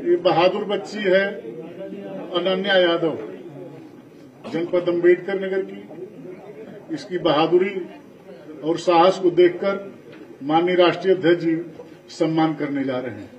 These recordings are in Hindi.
ये बहादुर बच्ची है अनन्या यादव, जनपद अम्बेडकर नगर की। इसकी बहादुरी और साहस को देखकर माननीय राष्ट्रीय अध्यक्ष जी सम्मान करने जा रहे हैं।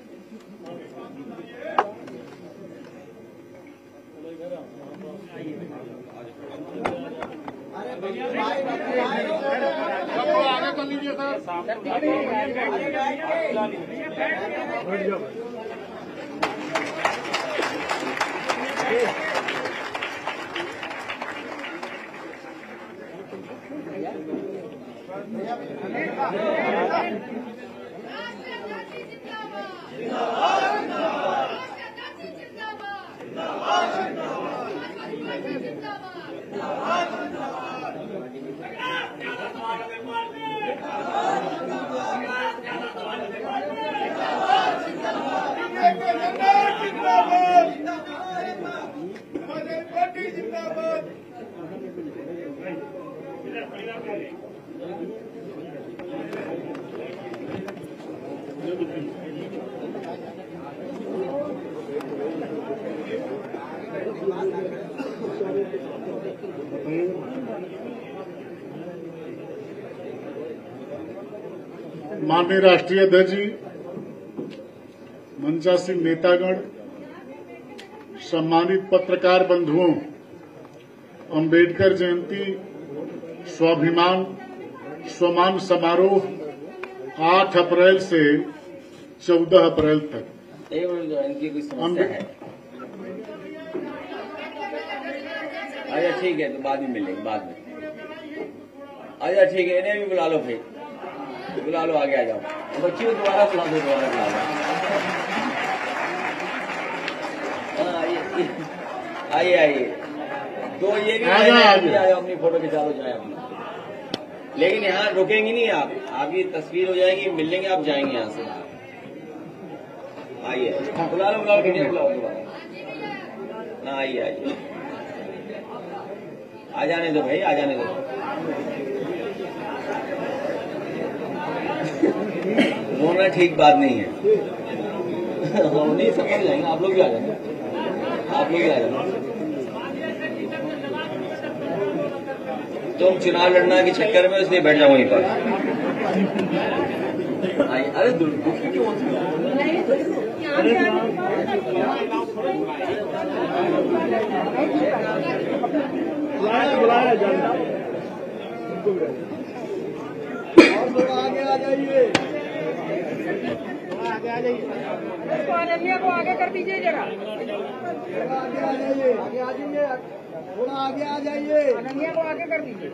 माननीय राष्ट्रीय अध्यक्ष जी, मंचासीन नेतागण, सम्मानित पत्रकार बंधुओं, अंबेडकर जयंती स्वाभिमान स्वमान समारोह 8 अप्रैल से 14 अप्रैल तक। इनकी कोई समस्या है? अच्छा ठीक है, तो बाद में मिलेंगे, बाद में। अच्छा ठीक है, इन्हें भी बुला लो, फिर बुला लो, आगे आ जाओ। बच्चियों को दोबारा बुला दो, दोबारा बुला लो। आइए आइए, तो ये भी आ जाओ, अपनी फोटो खिंचा लो जाए अपनी। लेकिन यहाँ रुकेंगी नहीं आप, आपकी तस्वीर हो जाएगी, मिल लेंगे, आप जाएंगे यहाँ से। आइए बुला लो, बुलाओ दोबारा। हाँ आइए आइए, आ जाने दो भाई, आ जाने दो। रोना ठीक बात नहीं है। नहीं समझ जाएंगे, आप लोग भी आ जाएंगे, आप लोग भी आ जाएंगे। तुम चुनाव लड़ना के चक्कर में इसलिए बैठ जाओ वहीं पर। अरे दुखी क्यों होती है? बुलाया जाए, आगे आ जाइए, आगे आ जाइए। इसको अनन्या को आगे कर दीजिए जरा, आगे आ जाइए, आगे आ जाइए, थोड़ा आगे आ जाइए, अनन्या को आगे कर दीजिए।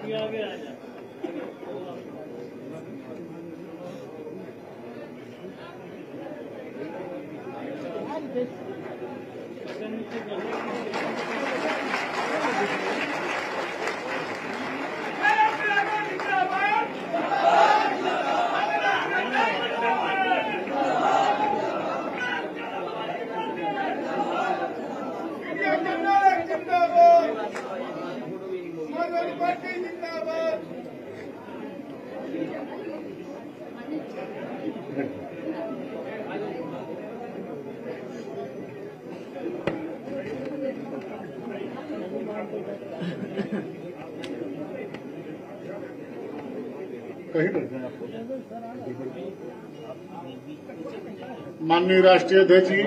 माननीय राष्ट्रीय अध्यक्ष जी,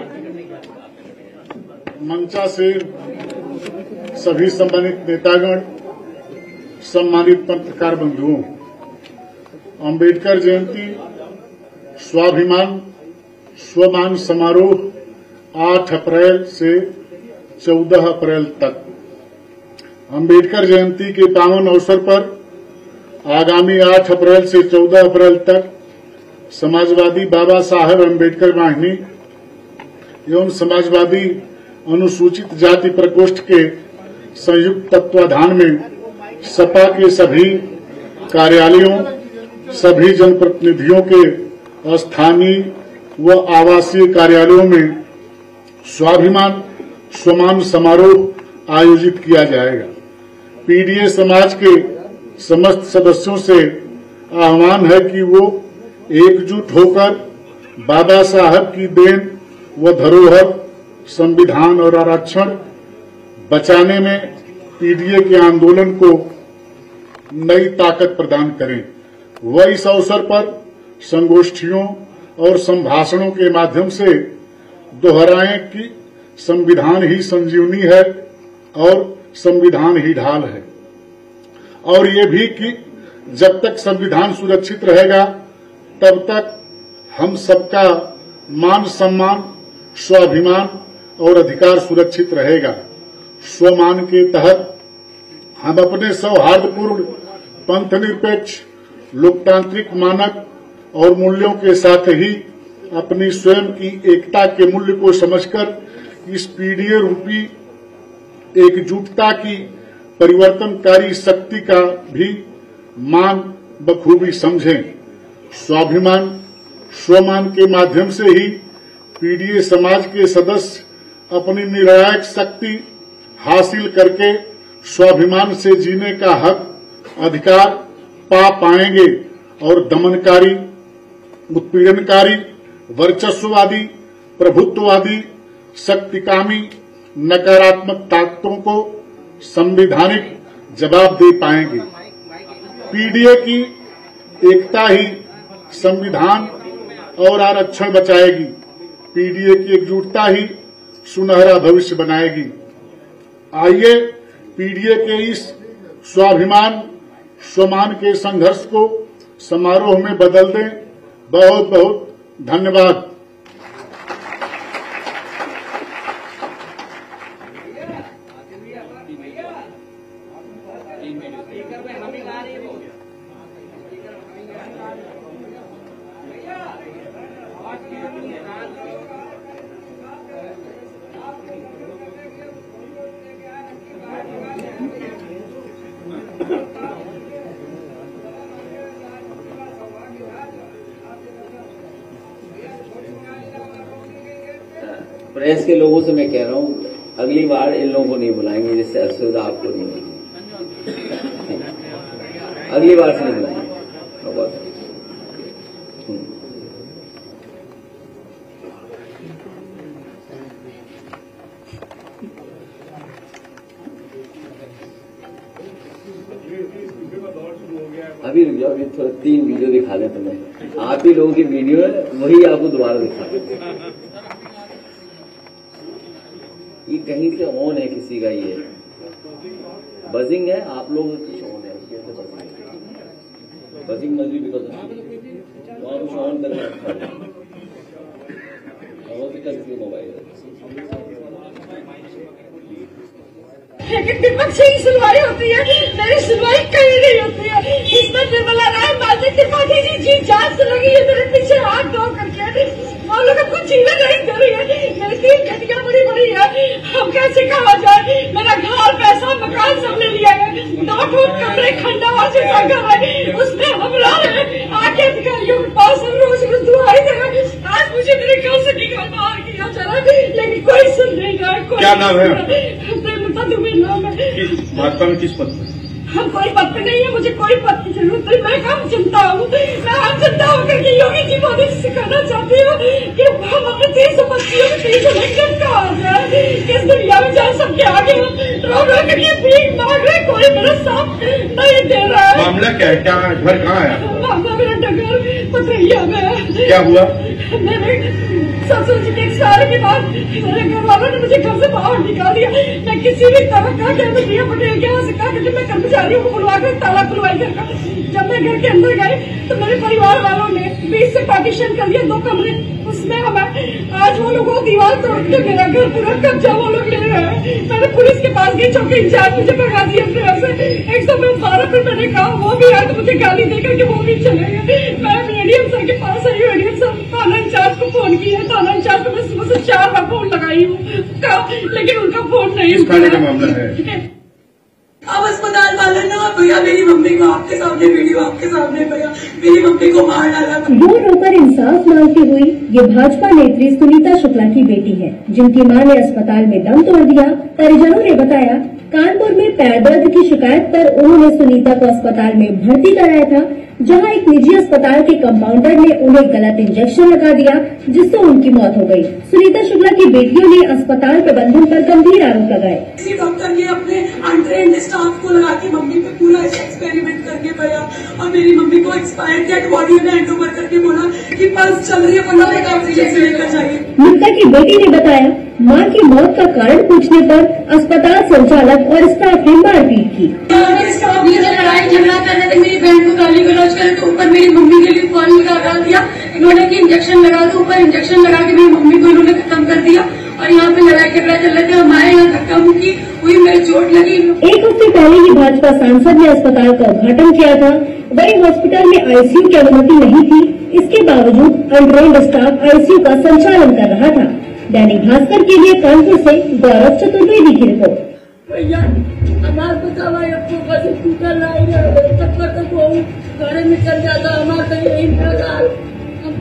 मंचा से सभी सम्मानित नेतागण, सम्मानित पत्रकार बंधुओं, अंबेडकर जयंती स्वाभिमान स्वमान समारोह 8 अप्रैल से 14 अप्रैल तक। अंबेडकर जयंती के पावन अवसर पर आगामी 8 अप्रैल से 14 अप्रैल तक समाजवादी बाबा साहेब अम्बेडकर वाहिनी एवं समाजवादी अनुसूचित जाति प्रकोष्ठ के संयुक्त तत्वाधान में सपा के सभी कार्यालयों, सभी जनप्रतिनिधियों के स्थानीय व आवासीय कार्यालयों में स्वाभिमान स्वमान समारोह आयोजित किया जाएगा। पीडीए समाज के समस्त सदस्यों से आह्वान है कि वो एकजुट होकर बाबा साहब की देन व धरोहर, संविधान और आरक्षण बचाने में पीडीए के आंदोलन को नई ताकत प्रदान करें। वह इस अवसर पर संगोष्ठियों और संभाषणों के माध्यम से दोहराएं कि संविधान ही संजीवनी है और संविधान ही ढाल है, और ये भी कि जब तक संविधान सुरक्षित रहेगा तब तक हम सबका मान सम्मान, स्वाभिमान और अधिकार सुरक्षित रहेगा। स्वमान के तहत हम अपने सौहार्दपूर्ण, पंथनिरपेक्ष, लोकतांत्रिक मानक और मूल्यों के साथ ही अपनी स्वयं की एकता के मूल्य को समझकर इस पीडीए रूपी एकजुटता की परिवर्तनकारी शक्ति का भी मान बखूबी समझें। स्वाभिमान, स्वमान के माध्यम से ही पीडीए समाज के सदस्य अपनी निर्णायक शक्ति हासिल करके स्वाभिमान से जीने का हक, अधिकार पा पाएंगे और दमनकारी, उत्पीड़नकारी, वर्चस्ववादी, प्रभुत्ववादी, शक्तिकामी, नकारात्मक ताकतों को संवैधानिक जवाब दे पाएंगे। पीडीए की एकता ही संविधान और आरक्षण बचाएगी। पीडीए की एकजुटता ही सुनहरा भविष्य बनाएगी। आइए पीडीए के इस स्वाभिमान, स्वमान के संघर्ष को समारोह में बदल दें। बहुत बहुत धन्यवाद। प्रेस के लोगों से मैं कह रहा हूँ, अगली बार इन लोगों को नहीं बुलाएंगे जिससे असुविधा आपको नहीं होगी। अगली बार से नहीं बुलाएंगे। अभी रुक जाओ, अभी थोड़ा 3 वीडियो दिखा दें तुम्हें। आप ही लोगों की वीडियो है, वही आपको दोबारा दिखा दें। ये कहीं से ऑन है किसी का, ये बजिंग है, आप लोग कुछ ऑन है, बजिंग मजबूरी बिकॉज वहां कुछ ऑन करके रखा है मोबाइल। लेकिन विपक्ष ही सुनवाई होती है, मेरी सुनवाई कहीं नहीं होती है। इसमें निर्मला राय मालती त्रिपाठी जी जान से लगी है, मेरे पीछे हाथ धो करके और लोग कुछ चीजें नहीं कर रही है। मेरी 3 घटिया बड़ी बड़ी है, हम कैसे कहा जाए। मेरा घर, पैसा, मकान सब ले लिया है। 2 फुट कमरे खंडा से घर है, उसमें हमला है। आके अधिकारियों के पास रोज रोज दुआई दे रहा। आज मुझे मेरे घर से निकाल किया जा रहा है, लेकिन कोई सुन नहीं रहा। क्या नाम है? नाम है। भाजपा में किस पद पर? हम कोई पद पे नहीं है, मुझे कोई पद की जरूरत नहीं। मैं काम जनता हूँ, मैं आम जनता होकर के योगी जी मोदी से कहना चाहती हूँ कि हम अपने 325 में 300 कहा जाए। किस दुनिया में जाए, सबके आगे रो रो करके भीख मांग रहे, कोई मेरा साथ नहीं दे रहा है। मामला क्या है? क्या घर कहाँ है? मामला मेरा डगर पथरिया में है। क्या हुआ? मेरे ससुर जी के एक्सपायर के बाद मेरे घर वालों ने मुझे घर से बाहर निकाल दिया। मैं किसी भी तरह का प्रिया पटेल के यहाँ से कहा कि मैं कर्मचारियों को बुलवाकर ताला खुलवाई घर का। जब मैं घर के अंदर गई तो मेरे परिवार वालों ने 20 से पार्टीशन कर दिया, 2 कमरे उसमें हमें। आज वो लोगों दीवार तोड़ के मेरा घर पूरा कब्जा वो लोग ले रहे हैं। मैंने पुलिस के पास गई, चौकी इंचार्ज मुझे भगा दिया अपने घर से। 112 पर मैंने कहा, वो भी आए तो मुझे गाली देकर के वो भी चले गए। मैं एडीएम सर के पास आई, एडीएम सर थाना इंचार्ज को फोन किया, थाना इंचार्ज को मैं सुबह से 4 बार फोन लगाई हूँ, लेकिन उनका फोन नहीं उठा। मामला है अब अस्पताल वालों ने भैया मेरी मम्मी को आपके सामने वीडियो आपके सामने भैया मेरी मम्मी को मार डाला। रो रोकर इंसाफ मांगती हुई ये भाजपा नेत्री सुनीता शुक्ला की बेटी है, जिनकी मां ने अस्पताल में दम तोड़ दिया। परिजनों ने बताया, कानपुर में पैर दर्द की शिकायत पर उन्होंने सुनीता को अस्पताल में भर्ती कराया था, जहां एक निजी अस्पताल के कंपाउंडर ने उन्हें गलत इंजेक्शन लगा दिया, जिससे उनकी मौत हो गई। सुनीता शुक्ला की बेटियों ने अस्पताल प्रबंधन पर गंभीर आरोप लगाए। डॉक्टर ने अपने अनट्रेन्ड स्टाफ को लगा के मम्मी पे पूरा एक्सपेरिमेंट करके गया और मेरी मम्मी को एक्सपायर्ड डेड बॉडी में हैंड ओवर करके बोला कि पल्स चल रही है, बोला ऑक्सीजन लेकर जाइए। मृतक की बेटी ने बताया, मां की मौत का कारण पूछने पर अस्पताल संचालक और स्टाफ ने मारपीट की। लड़ाई झगड़ा करने थे, मेरी बहन को गाली गलौज करे तो ऊपर मेरी मम्मी के लिए पानी लगा दिया। इन्होंने कि इंजेक्शन लगा दो, ऊपर इंजेक्शन लगा के मेरी मम्मी को इन्होंने खत्म कर दिया और यहाँ पे लड़ाई झगड़ा चल रहे थे। हमारे यहाँ धक्का मुक्की हुई, मेरी चोट लगी। एक हफ्ते पहले ही भाजपा सांसद ने अस्पताल का उद्घाटन किया था। वहीं हॉस्पिटल में आईसीयू की अनुमति नहीं थी, इसके बावजूद अनट्रेन्ड स्टाफ आईसीयू का संचालन कर रहा था। दैनिक भास्कर के लिए कानपुर से गौरव चतुर्वेदी की रिपोर्ट। भैया हमारे बतावा टूटा लाई घरे में चल जाता, हमारा तो यही हाल। हम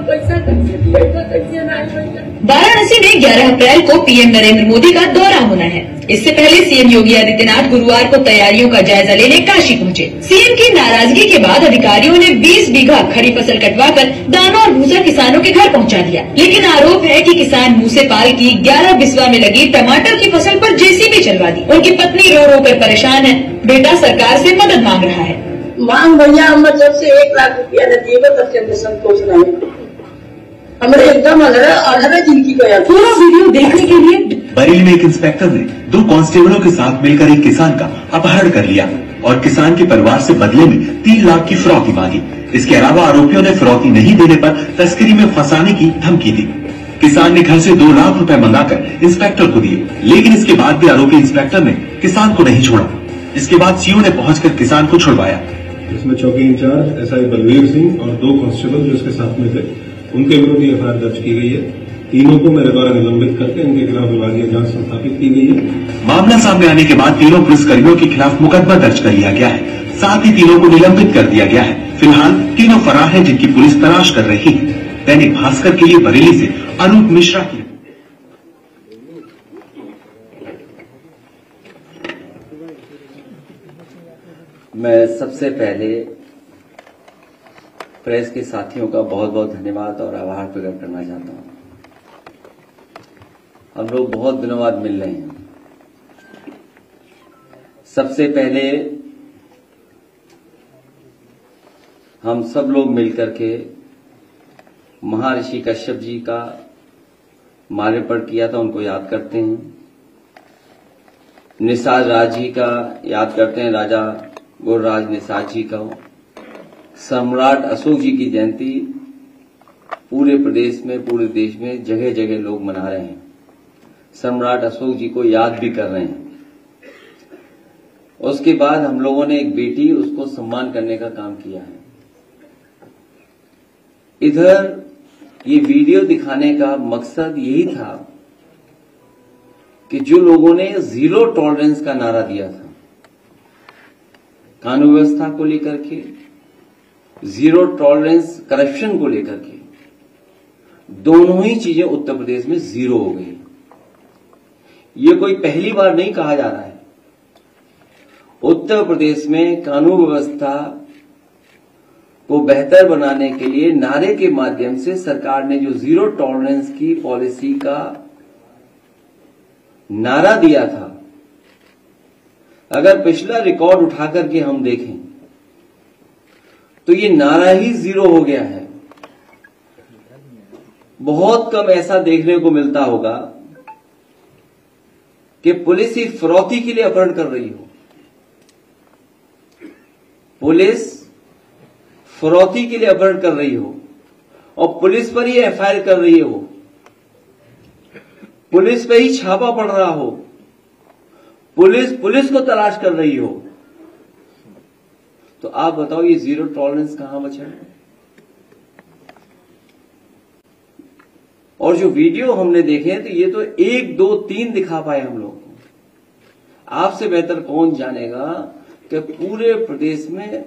पैसा कैसे दिएगा, कैसे नहीं भैया। वाराणसी में 11 अप्रैल को पीएम नरेंद्र मोदी का दौरा होना है। इससे पहले सीएम योगी आदित्यनाथ गुरुवार को तैयारियों का जायजा लेने काशी पहुंचे। सीएम की नाराजगी के बाद अधिकारियों ने 20 बीघा खड़ी फसल कटवाकर दाना और भूसा किसानों के घर पहुंचा दिया। लेकिन आरोप है कि किसान मूसेपाल की 11 बिस्वा में लगी टमाटर की फसल पर जेसीबी चलवा दी। उनकी पत्नी रो रो कर परेशान है, बेटा सरकार से मदद मांग रहा है। मांग भैया हम जब से 1 लाख रुपया नदी में तब से हमें संतोष नहीं, हमारे एकदम अधर जिंदगी गया। पूरा वीडियो देखने के लिए बरेली में एक इंस्पेक्टर ने 2 कांस्टेबलों के साथ मिलकर एक किसान का अपहरण कर लिया और किसान के परिवार से बदले में 3 लाख की फिरौती मांगी। इसके अलावा आरोपियों ने फिरौती नहीं देने पर तस्करी में फंसाने की धमकी दी। किसान ने घर से 2 लाख रुपए मंगाकर इंस्पेक्टर को दिए, लेकिन इसके बाद भी आरोपी इंस्पेक्टर ने किसान को नहीं छोड़ा। इसके बाद सीओ ने पहुंचकर किसान को छुड़वाया। इसमें चौकी इंचार्ज एसआई बलवीर सिंह और 2 कांस्टेबल जो इसके साथ में थे, उनके विरुद्ध एफआईआर दर्ज की गई है। तीनों को मेरे द्वारा निलंबित करके इनके खिलाफ विभागीय जांच संस्थापित की गई है। मामला सामने आने के बाद तीनों पुलिसकर्मियों के खिलाफ मुकदमा दर्ज कर लिया गया है। साथ ही तीनों को निलंबित कर दिया गया है। फिलहाल तीनों फरार हैं, जिनकी पुलिस तलाश कर रही है। दैनिक भास्कर के लिए बरेली से अनूप मिश्रा की। मैं सबसे पहले प्रेस के साथियों का बहुत बहुत धन्यवाद और आभार प्रकट करना चाहता हूं। हम लोग बहुत दिनों बाद मिल रहे हैं। सबसे पहले हम सब लोग मिलकर के महर्षि कश्यप जी का माल्यार्पण किया था, उनको याद करते हैं। निषाद राज जी का याद करते हैं, राजा गुरुराज निषाद जी का। सम्राट अशोक जी की जयंती पूरे प्रदेश में, पूरे देश में जगह जगह लोग मना रहे हैं। सम्राट अशोक जी को याद भी कर रहे हैं। उसके बाद हम लोगों ने एक बेटी, उसको सम्मान करने का काम किया है। इधर ये वीडियो दिखाने का मकसद यही था कि जो लोगों ने 0 टॉलरेंस का नारा दिया था कानून व्यवस्था को लेकर के, 0 टॉलरेंस करप्शन को लेकर के, दोनों ही चीजें उत्तर प्रदेश में 0 हो गई। ये कोई पहली बार नहीं कहा जा रहा है। उत्तर प्रदेश में कानून व्यवस्था को बेहतर बनाने के लिए नारे के माध्यम से सरकार ने जो 0 टॉलरेंस की पॉलिसी का नारा दिया था, अगर पिछला रिकॉर्ड उठा करके हम देखें तो ये नारा ही 0 हो गया है। बहुत कम ऐसा देखने को मिलता होगा कि पुलिस ही फिरौती के लिए अपहरण कर रही हो, पुलिस फिरौती के लिए अपहरण कर रही हो और पुलिस पर ही एफआईआर कर रही हो, पुलिस पे ही छापा पड़ रहा हो, पुलिस को तलाश कर रही हो। तो आप बताओ ये 0 टॉलरेंस कहां बचा है? और जो वीडियो हमने देखे हैं तो ये तो 1, 2, 3 दिखा पाए हम लोग को। आपसे बेहतर कौन जानेगा कि पूरे प्रदेश में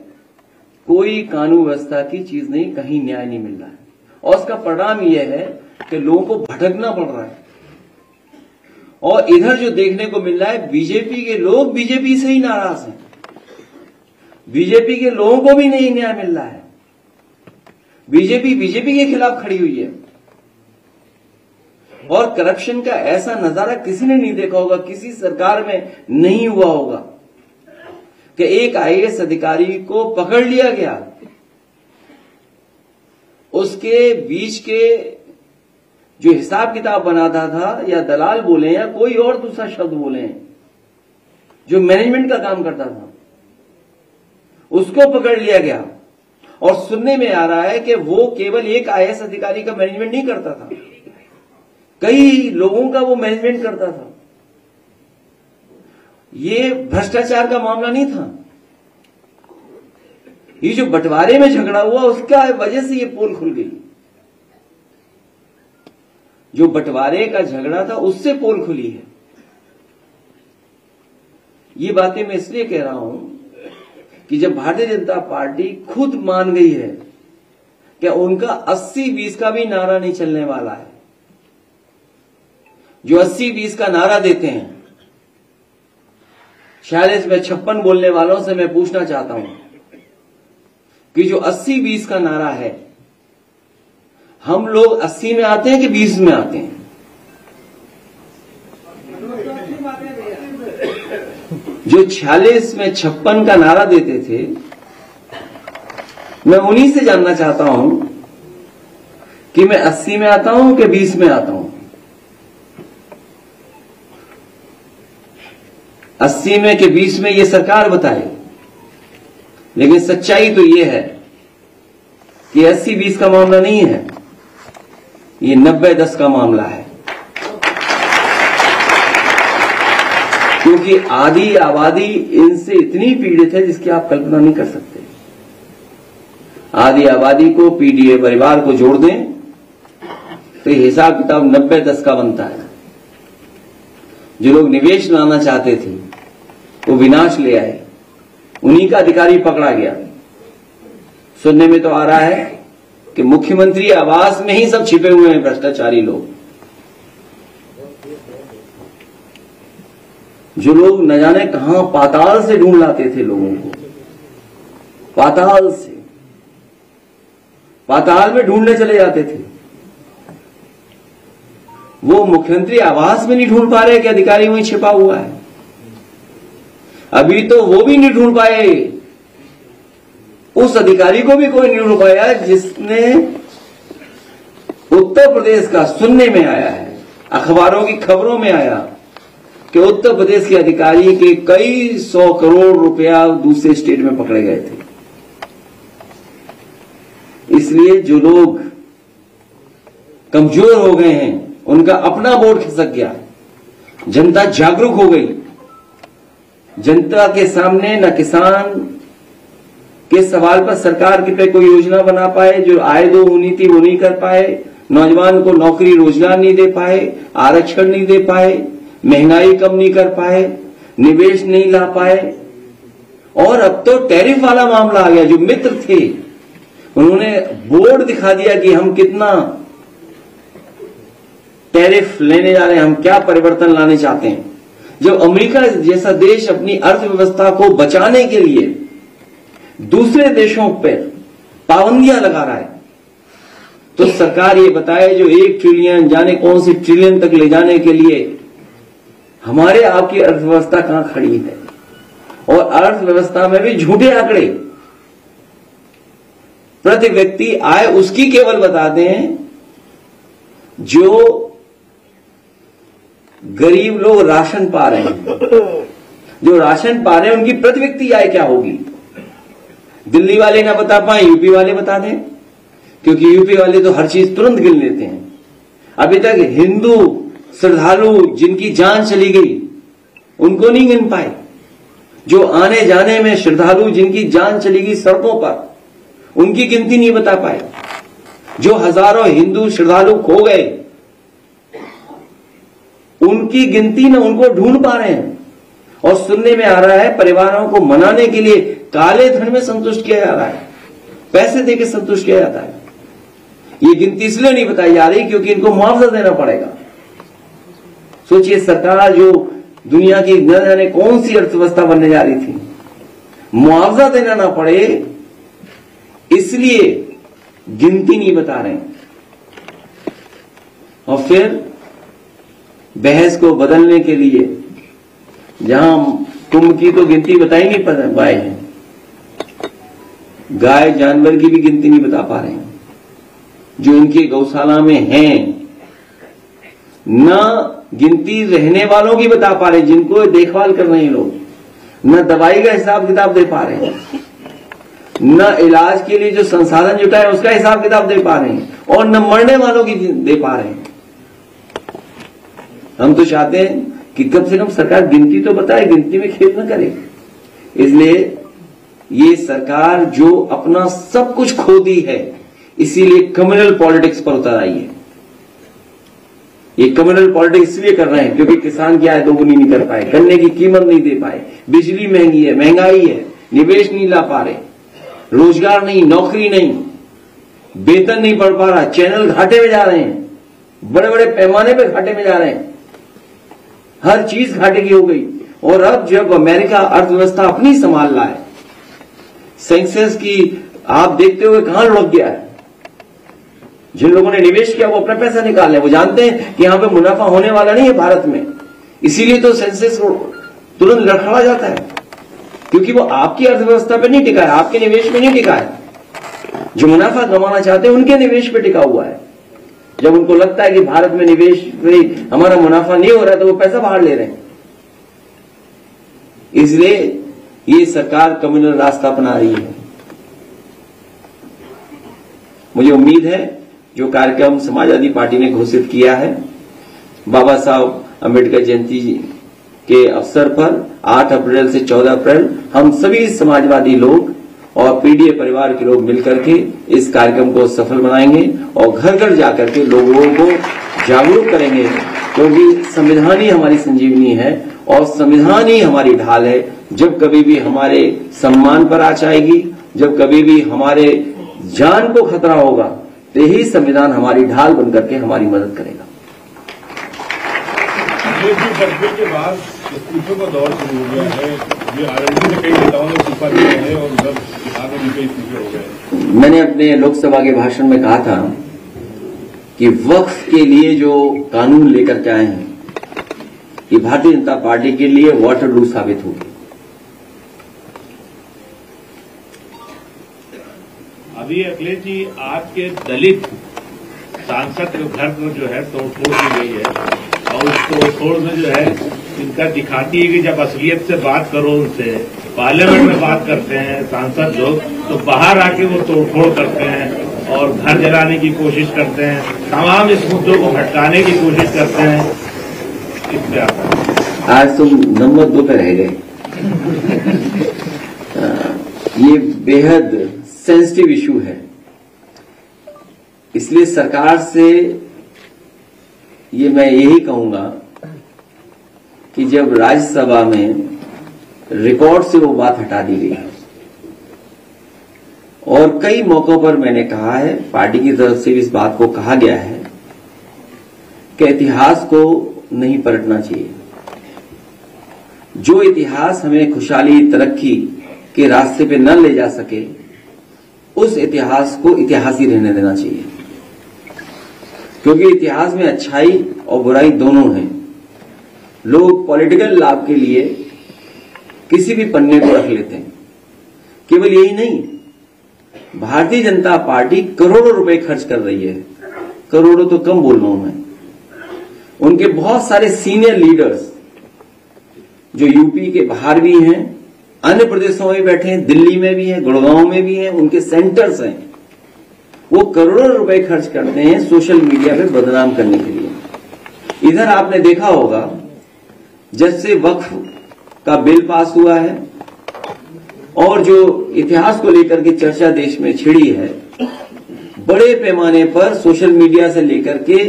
कोई कानून व्यवस्था की चीज नहीं, कहीं न्याय नहीं मिल रहा है। और उसका परिणाम यह है कि लोगों को भटकना पड़ रहा है। और इधर जो देखने को मिल रहा है, बीजेपी के लोग बीजेपी से ही नाराज हैं। बीजेपी के लोगों को भी नहीं न्याय मिल रहा है। बीजेपी के खिलाफ खड़ी हुई है और करप्शन का ऐसा नजारा किसी ने नहीं देखा होगा, किसी सरकार में नहीं हुआ होगा कि एक आईएएस अधिकारी को पकड़ लिया गया, उसके बीच के जो हिसाब किताब बनाता था, या दलाल बोले या कोई और दूसरा शब्द बोले, जो मैनेजमेंट का काम करता था, उसको पकड़ लिया गया। और सुनने में आ रहा है कि वो केवल एक आईएएस अधिकारी का मैनेजमेंट नहीं करता था, कई लोगों का वो मैनेजमेंट करता था। ये भ्रष्टाचार का मामला नहीं था, ये जो बंटवारे में झगड़ा हुआ उसका वजह से ये पोल खुल गई। जो बंटवारे का झगड़ा था उससे पोल खुली है। ये बातें मैं इसलिए कह रहा हूं कि जब भारतीय जनता पार्टी खुद मान गई है कि उनका 80-20 का भी नारा नहीं चलने वाला है, जो 80-20 का नारा देते हैं, 46 में 56 बोलने वालों से मैं पूछना चाहता हूं कि जो 80-20 का नारा है, हम लोग 80 में आते हैं कि 20 में आते हैं? जो 46 में 56 का नारा देते थे, मैं उन्हीं से जानना चाहता हूं कि मैं 80 में आता हूं कि 20 में आता हूं। 80 में कि 20 में ये सरकार बताए, लेकिन सच्चाई तो ये है कि 80-20 का मामला नहीं है, ये 90-10 का मामला है। क्योंकि आधी आबादी इनसे इतनी पीड़ित है जिसकी आप कल्पना नहीं कर सकते। आधी आबादी को, पीडीए परिवार को जोड़ दें तो ये हिसाब किताब 90-10 का बनता है। जो लोग निवेश लाना चाहते थे वो विनाश ले आए, उन्हीं का अधिकारी पकड़ा गया। सुनने में तो आ रहा है कि मुख्यमंत्री आवास में ही सब छिपे हुए हैं भ्रष्टाचारी लोग। जो लोग न जाने कहां पाताल से ढूंढ लाते थे लोगों को, पाताल से, पाताल में ढूंढने चले जाते थे, वो मुख्यमंत्री आवास में नहीं ढूंढ पा रहे कि अधिकारी वहीं छिपा हुआ है। अभी तो वो भी नहीं ढूंढ पाए, उस अधिकारी को भी कोई नहीं ढूंढ पाया जिसने उत्तर प्रदेश का, सुनने में आया है, अखबारों की खबरों में आया कि उत्तर प्रदेश के अधिकारी के कई 100 करोड़ रुपया दूसरे स्टेट में पकड़े गए थे। इसलिए जो लोग कमजोर हो गए हैं उनका अपना वोट खिसक गया, जनता जागरूक हो गई। जनता के सामने न किसान के सवाल पर सरकार के पे कोई योजना बना पाए, जो आय दो नीति वो नहीं कर पाए, नौजवान को नौकरी रोजगार नहीं दे पाए, आरक्षण नहीं दे पाए, महंगाई कम नहीं कर पाए, निवेश नहीं ला पाए। और अब तो टैरिफ वाला मामला आ गया। जो मित्र थे उन्होंने बोर्ड दिखा दिया कि हम कितना टैरिफ लेने जा रहे हैं, हम क्या परिवर्तन लाने चाहते हैं। जब अमेरिका जैसा देश अपनी अर्थव्यवस्था को बचाने के लिए दूसरे देशों पर पाबंदियां लगा रहा है, तो सरकार ये बताए जो 1 ट्रिलियन जाने कौन सी ट्रिलियन तक ले जाने के लिए हमारे आपकी अर्थव्यवस्था कहां खड़ी है। और अर्थव्यवस्था में भी झूठे आंकड़े, प्रति व्यक्ति आय उसकी केवल बता दें जो गरीब लोग राशन पा रहे हैं। जो राशन पा रहे हैं उनकी प्रति व्यक्ति आय क्या होगी। दिल्ली वाले ना बता पाए, यूपी वाले बता दें, क्योंकि यूपी वाले तो हर चीज तुरंत गिन लेते हैं। अभी तक हिंदू श्रद्धालु जिनकी जान चली गई उनको नहीं गिन पाए। जो आने जाने में श्रद्धालु जिनकी जान चली गई सड़कों पर, उनकी गिनती नहीं बता पाए। जो हजारों हिंदू श्रद्धालु खो गए उनकी गिनती न उनको ढूंढ पा रहे हैं। और सुनने में आ रहा है परिवारों को मनाने के लिए काले धन में संतुष्ट किया जा रहा है, पैसे देकर संतुष्ट किया जाता है। ये गिनती इसलिए नहीं बताई जा रही क्योंकि इनको मुआवजा देना पड़ेगा। सोचिए, सरकार जो दुनिया की न जाने कौन सी अर्थव्यवस्था बनने जा रही थी, मुआवजा देना ना पड़े इसलिए गिनती नहीं बता रहे हैं। और फिर बहस को बदलने के लिए जहां कुंभ की तो गिनती बताई नहीं पाए हैं, गाय जानवर की भी गिनती नहीं बता पा रहे हैं जो इनके गौशाला में हैं, न गिनती रहने वालों की बता पा रहे जिनको देखभाल कर रहे हैं लोग, न दवाई का हिसाब किताब दे पा रहे हैं, न इलाज के लिए जो संसाधन जुटा है उसका हिसाब किताब दे पा रहे हैं, और न मरने वालों की दे पा रहे हैं। हम तो चाहते हैं कि कम से कम सरकार गिनती तो बताए, गिनती में खेद न करे। इसलिए ये सरकार जो अपना सब कुछ खो दी है, इसीलिए कम्युनल पॉलिटिक्स पर उतर आई है। ये कम्युनल पॉलिटिक्स इसलिए कर रहे हैं क्योंकि किसान की आय दोगुनी नहीं कर पाए, गन्ने की कीमत नहीं दे पाए, बिजली महंगी है, महंगाई है, निवेश नहीं ला पा रहे, रोजगार नहीं, नौकरी नहीं, वेतन नहीं बढ़ पा रहा, चैनल घाटे में जा रहे हैं, बड़े बड़े पैमाने पे घाटे में जा रहे हैं, हर चीज घाटे की हो गई। और अब जब अमेरिका अर्थव्यवस्था अपनी संभाल रहा है, सेंसेक्स की आप देखते हुए कहां लुढ़क गया है। जिन लोगों ने निवेश किया वो अपना पैसा निकाल रहे हैं, वो जानते हैं कि यहां पे मुनाफा होने वाला नहीं है भारत में, इसीलिए तो सेंसेक्स तुरंत लड़खड़ा जाता है क्योंकि वो आपकी अर्थव्यवस्था पे नहीं टिका है, आपके निवेश में नहीं टिका है। जो मुनाफा कमाना चाहते हैं उनके निवेश पे टिका हुआ है। जब उनको लगता है कि भारत में निवेश में हमारा मुनाफा नहीं हो रहा है तो वो पैसा बाहर ले रहे हैं। इसलिए ये सरकार कम्युनल रास्ता अपना रही है। मुझे उम्मीद है जो कार्यक्रम समाजवादी पार्टी ने घोषित किया है, बाबा साहब अम्बेडकर जयंती के अवसर पर 8 अप्रैल से 14 अप्रैल हम सभी समाजवादी लोग और पीडीए परिवार के लोग मिलकर के इस कार्यक्रम को सफल बनाएंगे और घर घर जाकर के लोगों को जागरूक करेंगे, क्योंकि संविधान ही हमारी संजीवनी है और संविधान ही हमारी ढाल है। जब कभी भी हमारे सम्मान पर आंच आएगी, जब कभी भी हमारे जान को खतरा होगा, तो यही संविधान हमारी ढाल बनकर के हमारी मदद करेगा। के बाद इस्तीफे का दौर शुरू हो गया है, ये आरएलडी में कई नेताओं ने इस्तीफा दिया है और उधर बिहार में भी कई इस्तीफे हो गए। मैंने अपने लोकसभा के भाषण में कहा था कि वक्फ के लिए जो कानून लेकर के आए हैं, ये भारतीय जनता पार्टी के लिए वाटरलू साबित होगी। अभी अखिलेश जी, आज के दलित सांसद के घर पर जो है तोड़फोड़ की गई है और उस तोड़फोड़ में जो है इनका दिखाती है कि जब असलियत से बात करो, उनसे पार्लियामेंट में बात करते हैं सांसद लोग, तो बाहर आके वो तोड़फोड़ करते हैं और घर जलाने की कोशिश करते हैं, तमाम इस मुद्दों को भटकाने की कोशिश करते हैं। इस पे आता आज तुम नंबर 2 पे रह गए। ये बेहद सेंसिटिव इशू है, इसलिए सरकार से ये मैं यही कहूंगा कि जब राज्यसभा में रिकॉर्ड से वो बात हटा दी गई और कई मौकों पर मैंने कहा है, पार्टी की तरफ से भी इस बात को कहा गया है कि इतिहास को नहीं पलटना चाहिए। जो इतिहास हमें खुशहाली तरक्की के रास्ते पे न ले जा सके, उस इतिहास को इतिहास ही रहने देना चाहिए, क्योंकि इतिहास में अच्छाई और बुराई दोनों हैं। लोग पॉलिटिकल लाभ के लिए किसी भी पन्ने को रख लेते हैं। केवल यही नहीं, भारतीय जनता पार्टी करोड़ों रुपए खर्च कर रही है, करोड़ों तो कम बोल रहा हूं मैं। उनके बहुत सारे सीनियर लीडर्स जो यूपी के बाहर भी हैं, अन्य प्रदेशों में बैठे हैं, दिल्ली में भी हैं, गुड़गांव में भी हैं, उनके सेंटर्स हैं, वो करोड़ों रुपए खर्च करते हैं सोशल मीडिया पे बदनाम करने के लिए। इधर आपने देखा होगा, जब से वक्फ का बिल पास हुआ है और जो इतिहास को लेकर के चर्चा देश में छिड़ी है, बड़े पैमाने पर सोशल मीडिया से लेकर के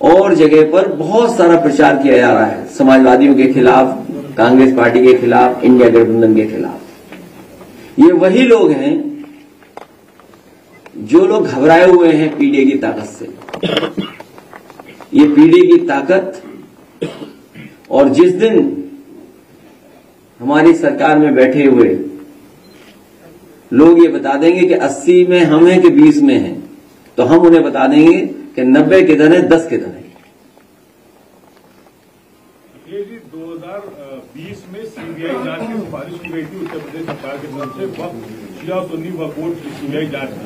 और जगह पर बहुत सारा प्रचार किया जा रहा है, समाजवादियों के खिलाफ, कांग्रेस पार्टी के खिलाफ, इंडिया गठबंधन के खिलाफ। ये वही लोग हैं जो लोग घबराए हुए हैं पीडीए की ताकत से। ये पीडीए की ताकत, और जिस दिन हमारी सरकार में बैठे हुए लोग ये बता देंगे कि 80 में हम हैं कि 20 में हैं, तो हम उन्हें बता देंगे कि 90 किधर है, 10 किधर है। ये जी 2020 में सीबीआई जांच की सिफारिश की गई थी उत्तर प्रदेश सरकार की तरफ से, वक्त शिया और सुन्नी वक्फ बोर्ड की सीबीआई जांच की।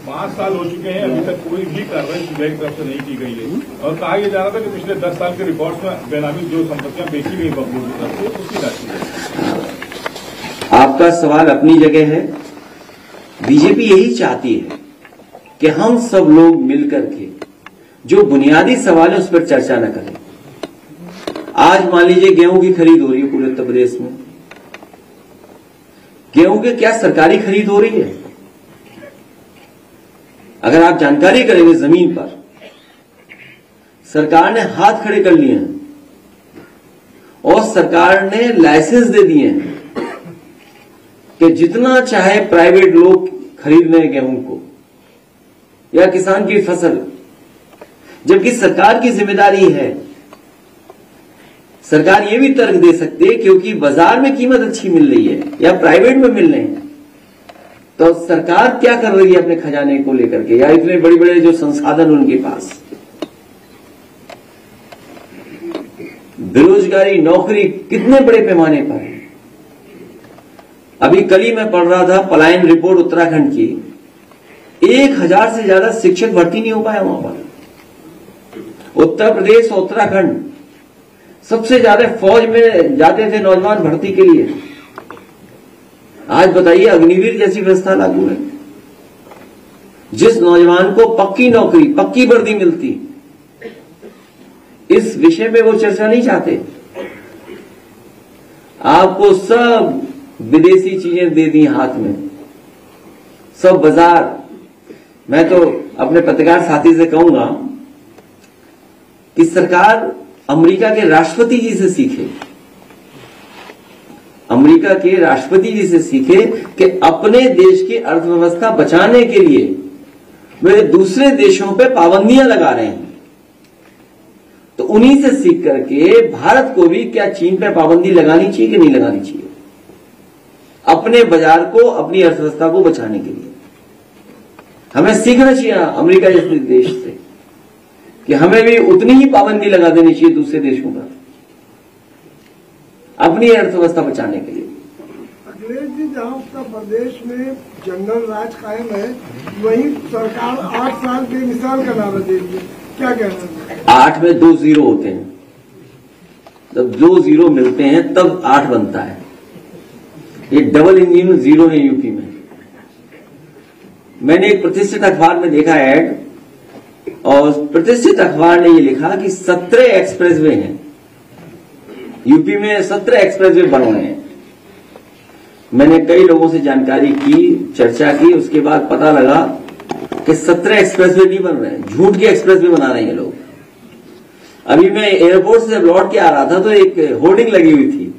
5 साल हो चुके हैं, अभी तक कोई भी कार्रवाई सीबीआई की तरफ से नहीं की गई है और कहा यह जा रहा था कि पिछले 10 साल के रिकॉर्ड में बेनामी जो संपत्तियां बेची गई वक्फ बोर्ड की तरफ से उसकी जांच की गई। आपका सवाल अपनी जगह है। बीजेपी यही चाहती है कि हम सब लोग मिलकर के जो बुनियादी सवाल है उस पर चर्चा न करें। आज मान लीजिए गेहूं की खरीद हो रही है पूरे उत्तर प्रदेश में। गेहूं की क्या सरकारी खरीद हो रही है? अगर आप जानकारी करेंगे जमीन पर, सरकार ने हाथ खड़े कर लिए हैं और सरकार ने लाइसेंस दे दिए हैं कि जितना चाहे प्राइवेट लोग खरीद लें गेहूं को या किसान की फसल, जबकि सरकार की जिम्मेदारी है। सरकार ये भी तर्क दे सकती है क्योंकि बाजार में कीमत अच्छी मिल रही है या प्राइवेट में मिल रहे हैं, तो सरकार क्या कर रही है अपने खजाने को लेकर के या इतने बड़े बड़े जो संसाधन उनके पास। बेरोजगारी, नौकरी कितने बड़े पैमाने पर है। अभी कल ही मैं पढ़ रहा था पलायन रिपोर्ट उत्तराखंड की, 1000 से ज्यादा शिक्षक भर्ती नहीं हो पाया वहां पर। उत्तर प्रदेश और उत्तराखंड सबसे ज्यादा फौज में जाते थे नौजवान भर्ती के लिए। आज बताइए अग्निवीर जैसी व्यवस्था लागू है। जिस नौजवान को पक्की नौकरी, पक्की वर्दी मिलती, इस विषय में वो चर्चा नहीं चाहते। आपको सब विदेशी चीजें दे दी हाथ में, सब बाजार। मैं तो अपने पत्रकार साथी से कहूंगा कि सरकार अमेरिका के राष्ट्रपति जी से सीखे, अमेरिका के राष्ट्रपति जी से सीखे कि अपने देश की अर्थव्यवस्था बचाने के लिए वे दूसरे देशों पे पाबंदियां लगा रहे हैं। तो उन्हीं से सीख करके भारत को भी क्या चीन पे पाबंदी लगानी चाहिए कि नहीं लगानी चाहिए, अपने बाजार को, अपनी अर्थव्यवस्था को बचाने के लिए। हमें सीखना चाहिए अमेरिका जैसे देश से कि हमें भी उतनी ही पाबंदी लगा देनी चाहिए दूसरे देशों पर अपनी अर्थव्यवस्था बचाने के लिए। अखिलेश जी, जहां उत्तर प्रदेश में जंगल राज कायम है, वहीं सरकार 8 साल के मिसाल का नारा दे रही है, क्या कहना है? 8 में 2 जीरो होते हैं, जब 2 जीरो मिलते हैं तब 8 बनता है। ये डबल इंजन जीरो है यूपी में। मैंने एक प्रतिष्ठित अखबार में देखा ऐड, और प्रतिष्ठित अखबार ने ये लिखा कि 17 एक्सप्रेसवे हैं यूपी में, 17 एक्सप्रेसवे बन रहे हैं। मैंने कई लोगों से जानकारी की, चर्चा की, उसके बाद पता लगा कि 17 एक्सप्रेसवे नहीं बन रहे हैं, झूठ के एक्सप्रेसवे बना रहे हैं लोग। अभी मैं एयरपोर्ट से जब लौट के आ रहा था तो एक होर्डिंग लगी हुई थी,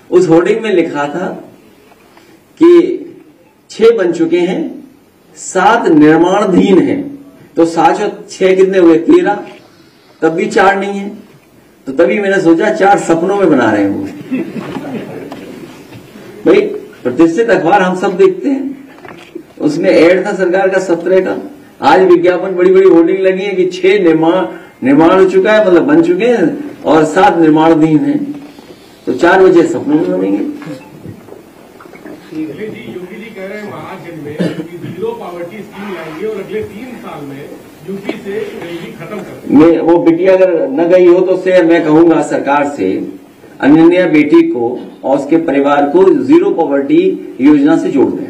उस होर्डिंग में लिखा था कि 6 बन चुके हैं, 7 निर्माणाधीन हैं। तो 7 और 6 कितने हुए? 13। तब भी 4 नहीं है, तो तभी मैंने सोचा 4 सपनों में बना रहे हैं भाई। प्रतिष्ठित अखबार हम सब देखते हैं, उसमें ऐड था सरकार का 17 का। आज विज्ञापन, बड़ी बड़ी होर्डिंग लगी है कि 6 निर्माण हो चुका है, मतलब बन चुके हैं, और 7 निर्माणाधीन हैं। तो 4 बजे सपनों में बनेंगे। योगी जी कह रहे हैं महाजन में जीरो पॉवर्टी स्कीम लाएंगे और अगले 3 साल में यूपी से गरीबी खत्म कर। वो बिटिया अगर न गई हो तो से मैं कहूंगा सरकार से अनन्या बेटी को और उसके परिवार को जीरो पॉवर्टी योजना से जोड़ दें।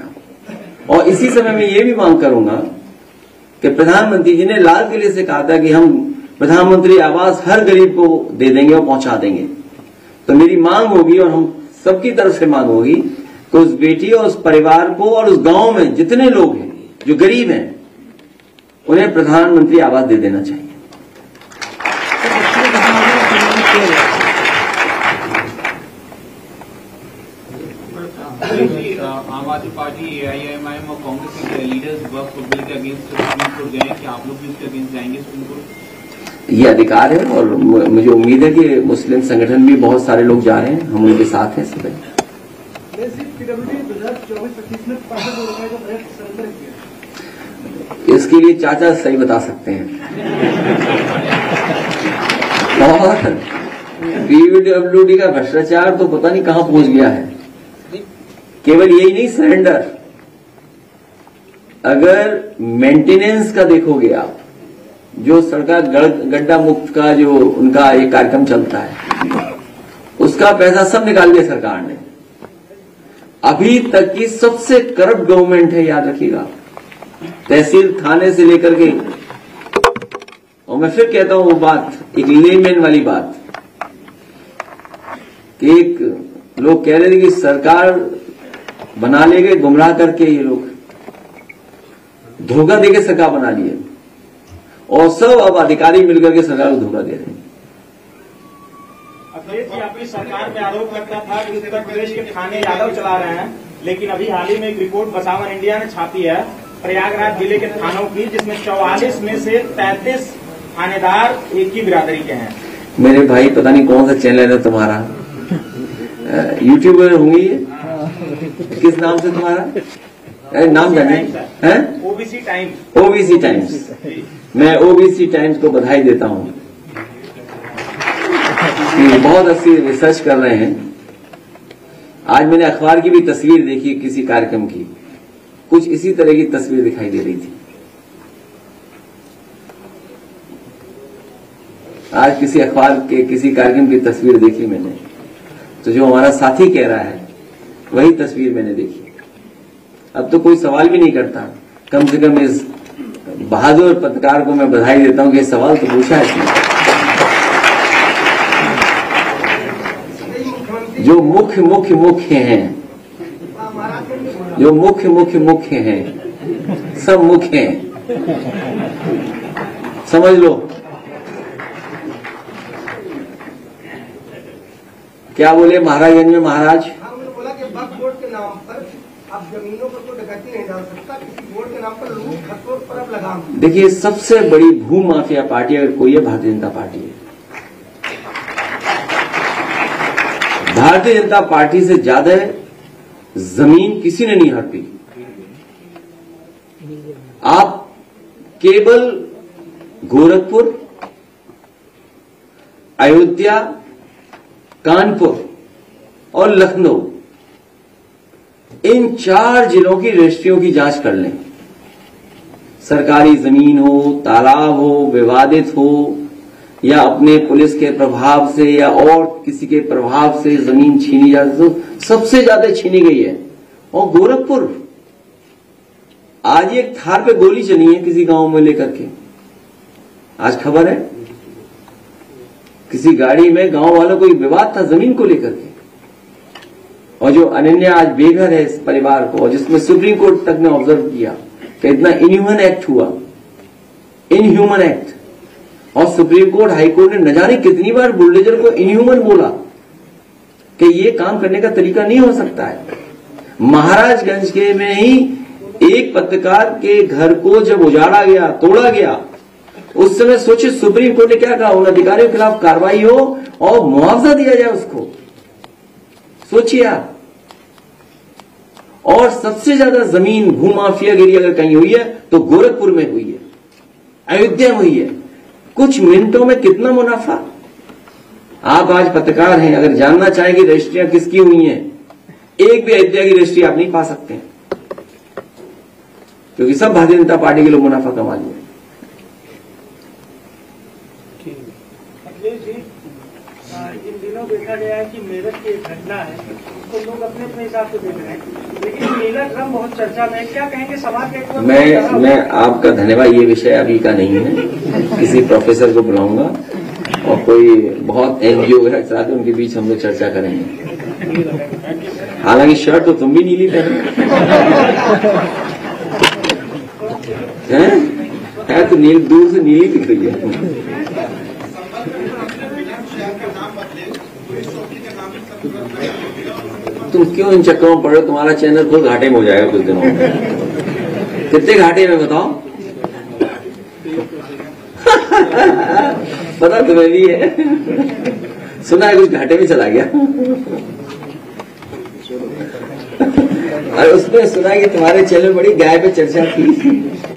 और इसी समय में ये भी मांग करूंगा कि प्रधानमंत्री जी ने लाल किले से कहा था कि हम प्रधानमंत्री आवास हर गरीब को दे देंगे और पहुंचा देंगे। तो मेरी मांग होगी और हम सबकी तरफ से मांग होगी कि उस बेटी और उस परिवार को और उस गांव में जितने लोग हैं जो गरीब हैं उन्हें प्रधानमंत्री आवास दे देना चाहिए। आम आदमी पार्टी, AIMIM और कांग्रेस के लीडर्स वक्फ बिल के अगेंस्ट सुप्रीम कोर्ट गए, कि आप लोग भी उसके अगेंस्ट जाएंगे सुप्रीम कोर्ट? ये अधिकार है और मुझे उम्मीद है कि मुस्लिम संगठन भी बहुत सारे लोग जा रहे हैं, हम उनके साथ हैं सब। इसके लिए चाचा सही बता सकते हैं। और पीडब्ल्यूडी का भ्रष्टाचार तो पता नहीं कहां पहुंच गया है। केवल यही नहीं, सरेंडर, अगर मेंटेनेंस का देखोगे आप, जो सड़क गड्ढा मुक्त का जो उनका एक कार्यक्रम चलता है, उसका पैसा सब निकाल दिया सरकार ने। अभी तक की सबसे करप्ट गवर्नमेंट है, याद रखिएगा, तहसील थाने से लेकर के। और मैं फिर कहता हूं वो बात, एक लेमैन वाली बात, कि एक लोग कह रहे थे कि सरकार बना ले गए गुमराह करके, ये लोग धोखा देके सरकार बना लिए, और सब अब अधिकारी मिलकर के सरकार को धोखा दे रहे हैं। अखिलेश जी, आपकी सरकार पे आरोप लगता था कि उत्तर प्रदेश के थाने यादव चला रहे हैं, लेकिन अभी हाल ही में एक रिपोर्ट बसावन इंडिया ने छापी है प्रयागराज जिले के थानों की, जिसमें 44 में से 33 थानेदार एक ही बिरादरी के हैं। मेरे भाई, पता नहीं कौन सा चैनल है तुम्हारा, यूट्यूबर होंगे ये, किस नाम से तुम्हारा नाम जानिए? हैं? OBC times. OBC times. मैं ओबीसी टाइम्स को बधाई देता हूं कि बहुत अच्छी रिसर्च कर रहे हैं। आज मैंने अखबार की भी तस्वीर देखी किसी कार्यक्रम की, कुछ इसी तरह की तस्वीर दिखाई दे रही थी। आज किसी अखबार के किसी कार्यक्रम की तस्वीर देखी मैंने, तो जो हमारा साथी कह रहा है वही तस्वीर मैंने देखी। अब तो कोई सवाल भी नहीं करता। कम से कम इस बहादुर पत्रकार को मैं बधाई देता हूं कि सवाल तो पूछा है इसने। जो मुख्य हैं, जो मुख्य हैं, सब मुख्य हैं, समझ लो। क्या बोले महाराजगंज में महाराज? बोला कि वक्फ बोर्ड के नाम पर अब जमीनों पर कोई डकैती नहीं डाल सकता, किसी बोर्ड के नाम पर लूट खसोट पर अब लगाम। देखिए, सबसे बड़ी भू माफिया पार्टी अगर कोई है, भारतीय जनता पार्टी है। भारतीय जनता पार्टी से ज्यादा जमीन किसी ने नहीं हड़पी। आप केवल गोरखपुर, अयोध्या, कानपुर और लखनऊ, इन 4 जिलों की रजिस्ट्रियों की जांच कर लें। सरकारी जमीन हो, तालाब हो, विवादित हो, या अपने पुलिस के प्रभाव से या और किसी के प्रभाव से जमीन छीनी जाती, तो सबसे ज्यादा छीनी गई है। और गोरखपुर, आज एक थार पे गोली चली है किसी गांव में लेकर के, आज खबर है। किसी गाड़ी में गांव वालों को विवाद था जमीन को लेकर के, और जो अनन्या आज बेघर है इस परिवार को, और जिसमें सुप्रीम कोर्ट तक ने ऑब्जर्व किया कि इतना इनह्यूमन एक्ट हुआ, इनह्यूमन एक्ट, और सुप्रीम कोर्ट, हाई कोर्ट ने न जाने कितनी बार बुलडोजर को इनह्यूमन बोला कि ये काम करने का तरीका नहीं हो सकता है। महाराजगंज के में ही एक पत्रकार के घर को जब उजाड़ा गया, तोड़ा गया, उस समय सोचिए सुप्रीम कोर्ट ने क्या कहा, उन अधिकारियों के खिलाफ कार्रवाई हो और मुआवजा दिया जाए उसको। सोचिए आप। और सबसे ज्यादा जमीन भूमाफियागिरी अगर कहीं हुई है तो गोरखपुर में हुई है, अयोध्या में हुई है। कुछ मिनटों में कितना मुनाफा। आप आज पत्रकार हैं, अगर जानना चाहें कि रजिस्ट्रियां किसकी हुई हैं, एक भी अयोध्या की रजिस्ट्री आप नहीं पा सकते, क्योंकि सब भारतीय जनता पार्टी के लोग मुनाफा कमा लिए। इन दिनों देखा गया है कि मेरठ की एक घटना है, तो लोग अपने अपने हिसाब से देख रहे हैं, लेकिन नीला ड्रम बहुत चर्चा में, क्या कहेंगे समाज के? मैं आपका धन्यवाद। ये विषय अभी का नहीं है, किसी प्रोफेसर को बुलाऊंगा और कोई बहुत एनजीओ वगैरह चलाते उनके बीच हम लोग चर्चा करेंगे। हालांकि शर्ट तो तुम भी नीली पहने है, तो नील दूर से नीली दिख रही है। तुम क्यों इन चक्करों में पड़ रहे हो? तुम्हारा चैनल खुद घाटे में हो जाएगा कुछ दिनों में। कितने घाटे में बताओ? पता तुम्हें भी है, सुना है कुछ घाटे में चला गया। और उसमें सुना कि तुम्हारे चैनल में बड़ी गाय पे चर्चा थी।